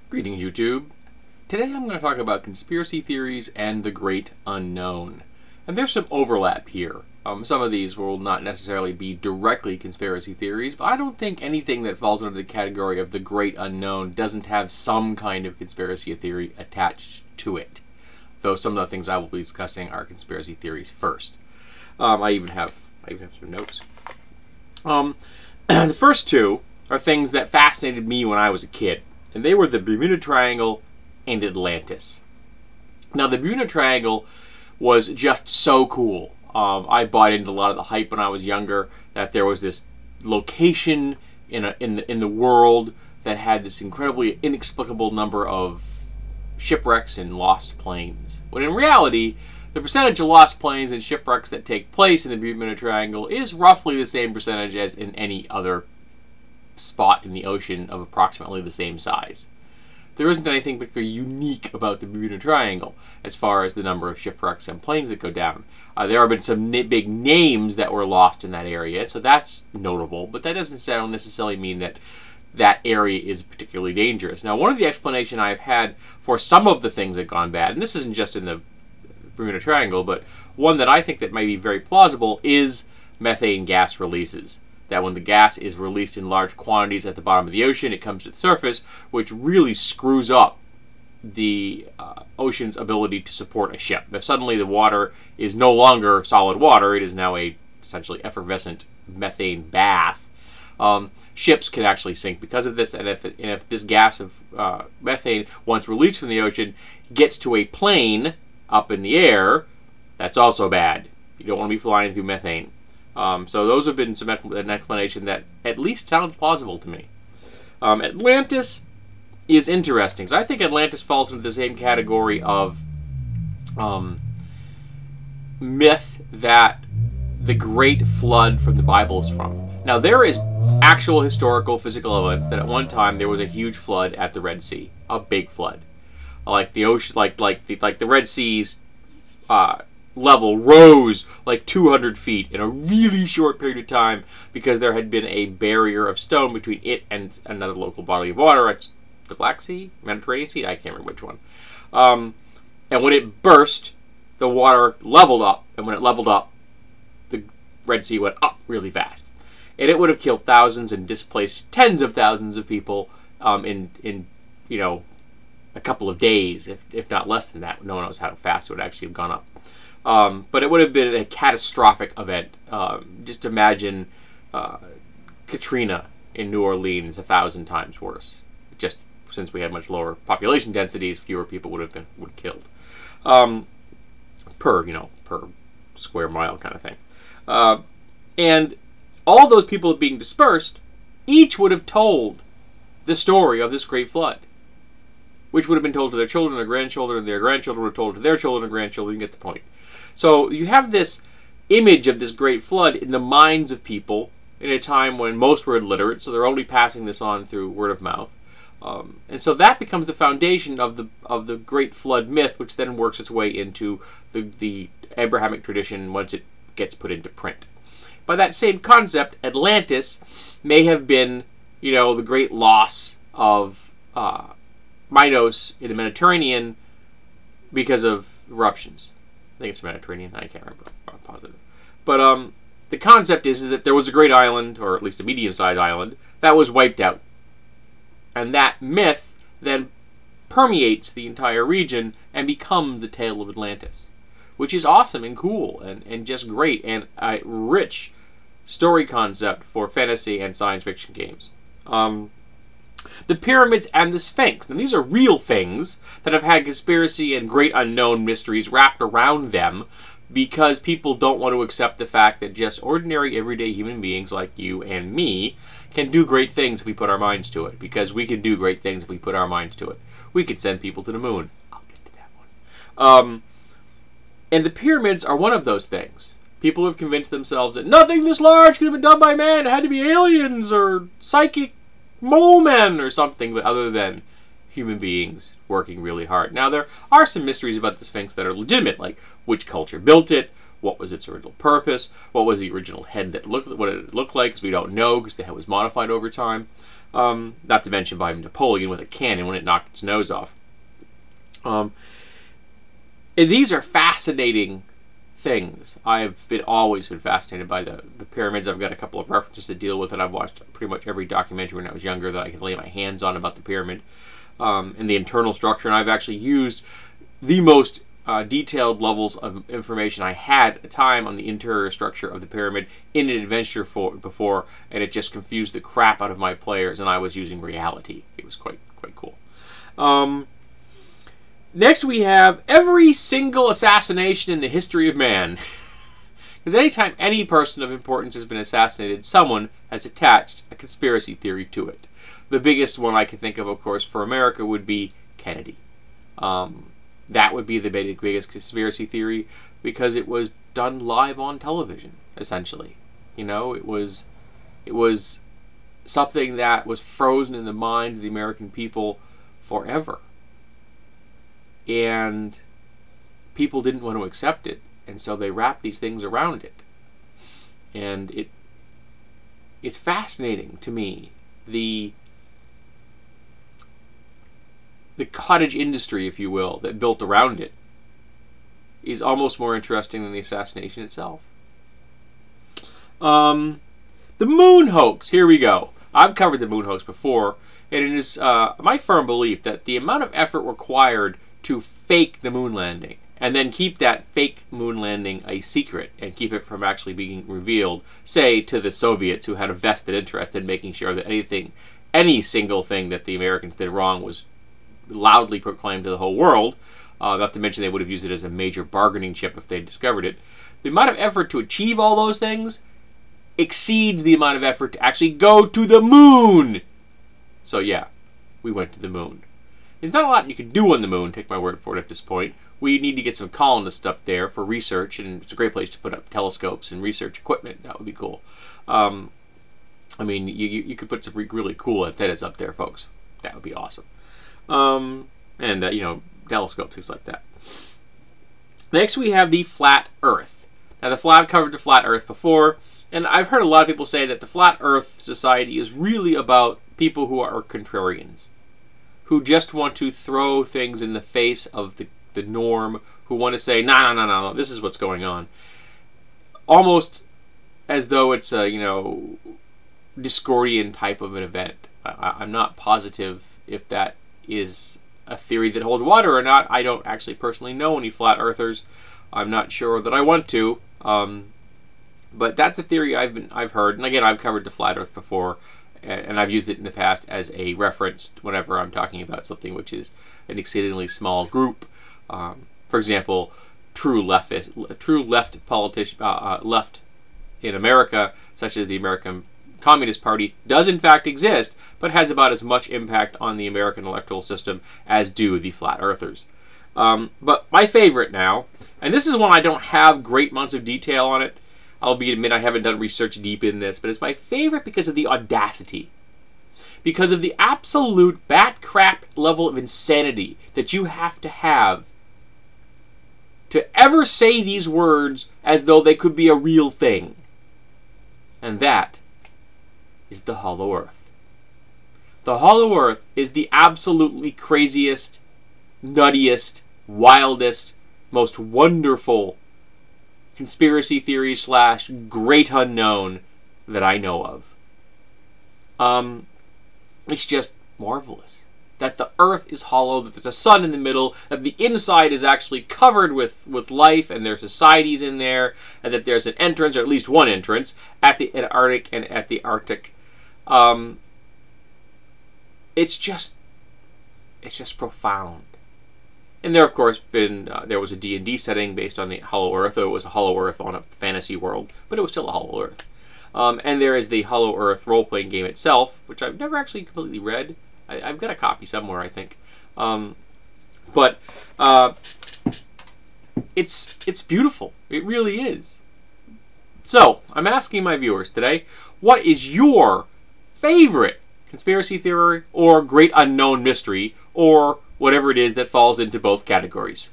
Greetings, YouTube. Today I'm going to talk about conspiracy theories and the great unknown. And there's some overlap here. Some of these will not necessarily be directly conspiracy theories, but I don't think anything that falls under the category of the great unknown doesn't have some kind of conspiracy theory attached to it. Though some of the things I will be discussing are conspiracy theories first. I even have some notes. The first two are things that fascinated me when I was a kid. And they were the Bermuda Triangle and Atlantis. Now, the Bermuda Triangle was just so cool. I bought into a lot of the hype when I was younger, that there was this location in the world that had this incredibly inexplicable number of shipwrecks and lost planes. When in reality, the percentage of lost planes and shipwrecks that take place in the Bermuda Triangle is roughly the same percentage as in any other spot in the ocean of approximately the same size. There isn't anything particularly unique about the Bermuda Triangle as far as the number of shipwrecks and planes that go down. There have been some big names that were lost in that area, so that's notable, but that doesn't necessarily mean that that area is particularly dangerous. Now, one of the explanations I've had for some of the things that have gone bad, and this isn't just in the Bermuda Triangle, but one that I think that might be very plausible is methane gas releases. That when the gas is released in large quantities at the bottom of the ocean, it comes to the surface, which really screws up the ocean's ability to support a ship. If suddenly the water is no longer solid water, it is now a essentially effervescent methane bath, ships can actually sink because of this. And if this gas of methane, once released from the ocean, gets to a plane up in the air, that's also bad. You don't want to be flying through methane. So those have been an explanation that at least sounds plausible to me. Atlantis is interesting. So I think Atlantis falls into the same category of myth that the Great Flood from the Bible is from. Now, there is actual historical physical evidence that at one time there was a huge flood at the Red Sea, a big flood, like the ocean, like the Red Sea's level rose like 200 feet in a really short period of time because there had been a barrier of stone between it and another local body of water at the Black Sea, Mediterranean Sea, I can't remember which one. And when it burst, the water leveled up, and when it leveled up, the Red Sea went up really fast. And it would have killed thousands and displaced tens of thousands of people in a couple of days, if not less than that. No one knows how fast it would actually have gone up. But it would have been a catastrophic event. Just imagine Katrina in New Orleans 1,000 times worse. Just since we had much lower population densities, fewer people would have been killed per square mile kind of thing. And all those people being dispersed, each would have told the story of this great flood, which would have been told to their children or grandchildren, and their grandchildren would have told to their children and grandchildren. You get the point. So you have this image of this great flood in the minds of people in a time when most were illiterate, so they're only passing this on through word of mouth. And so that becomes the foundation of the great flood myth, which then works its way into the Abrahamic tradition once it gets put into print. By that same concept, Atlantis may have been, the great loss of Minos in the Mediterranean because of eruptions. I think it's Mediterranean. I can't remember. I'm positive. But the concept is that there was a great island, or at least a medium-sized island, that was wiped out. And that myth then permeates the entire region and becomes the tale of Atlantis, which is awesome and cool and just great and a rich story concept for fantasy and science fiction games. The pyramids and the Sphinx. Now, these are real things that have had conspiracy and great unknown mysteries wrapped around them because people don't want to accept the fact that just ordinary, everyday human beings like you and me can do great things if we put our minds to it, because we can do great things if we put our minds to it. We could send people to the moon. I'll get to that one. And the pyramids are one of those things. People have convinced themselves that nothing this large could have been done by man. It had to be aliens or psychic mole men or something, but other than human beings working really hard. Now, there are some mysteries about the Sphinx that are legitimate, like which culture built it, what was its original purpose, what was the original head that what did it look like, because we don't know, because the head was modified over time. Not to mention by Napoleon with a cannon when it knocked its nose off. And these are fascinating things. I've always been fascinated by the pyramids. I've got a couple of references to deal with it. I've watched pretty much every documentary when I was younger that I could lay my hands on about the pyramid and the internal structure. And I've actually used the most detailed levels of information I had at the time on the interior structure of the pyramid in an adventure before, and it just confused the crap out of my players, and I was using reality. It was quite cool. Next we have every single assassination in the history of man. Because anytime any person of importance has been assassinated, someone has attached a conspiracy theory to it. The biggest one I can think of course, for America would be Kennedy. That would be the biggest conspiracy theory because it was done live on television, essentially. You know, it was something that was frozen in the minds of the American people forever. And people didn't want to accept it, and so they wrapped these things around it. And it's fascinating to me, the cottage industry, if you will, that built around it is almost more interesting than the assassination itself. The moon hoax. Here we go. I've covered the moon hoax before, and it is my firm belief that the amount of effort required to fake the moon landing and then keep that fake moon landing a secret and keep it from actually being revealed, say, to the Soviets, who had a vested interest in making sure that any single thing that the Americans did wrong was loudly proclaimed to the whole world, not to mention they would have used it as a major bargaining chip if they discovered it. The amount of effort to achieve all those things exceeds the amount of effort to actually go to the moon. So yeah, we went to the moon. There's not a lot you can do on the moon, take my word for it at this point. We need to get some colonists up there for research, and it's a great place to put up telescopes and research equipment. That would be cool. I mean, you could put some really cool antennas up there, folks. That would be awesome. You know, telescopes, things like that. Next, we have the flat Earth. Now, I've covered the flat Earth before, and I've heard a lot of people say that the flat Earth society is really about people who are contrarians, who just want to throw things in the face of the norm, who want to say, no, this is what's going on. Almost as though it's a, you know, Discordian type of an event. I'm not positive if that is a theory that holds water or not. I don't actually personally know any flat earthers. I'm not sure that I want to. But that's a theory I've heard, and again, I've covered the flat Earth before, and I've used it in the past as a reference whenever I'm talking about something which is an exceedingly small group. For example, true left politician, left in America, such as the American Communist Party, does in fact exist, but has about as much impact on the American electoral system as do the flat earthers. But my favorite now, and this is one I don't have great amounts of detail on it, I'll admit I haven't done research deep in this, but it's my favorite because of the audacity. Because of the absolute bat crap level of insanity that you have to ever say these words as though they could be a real thing. And that is the Hollow Earth. The Hollow Earth is the absolutely craziest, nuttiest, wildest, most wonderful conspiracy theory / great unknown that I know of. It's just marvelous that the Earth is hollow, that there's a sun in the middle, that the inside is actually covered with life, and there's societies in there, and that there's an entrance, or at least one entrance, at the Antarctic and at the Arctic. It's just profound. And there, of course, there was a D&D setting based on the Hollow Earth, though it was a Hollow Earth on a fantasy world, but it was still a Hollow Earth. And there is the Hollow Earth role-playing game itself, which I've never actually completely read. I've got a copy somewhere, I think. But it's beautiful. It really is. So, I'm asking my viewers today, what is your favorite conspiracy theory or great unknown mystery or whatever it is that falls into both categories?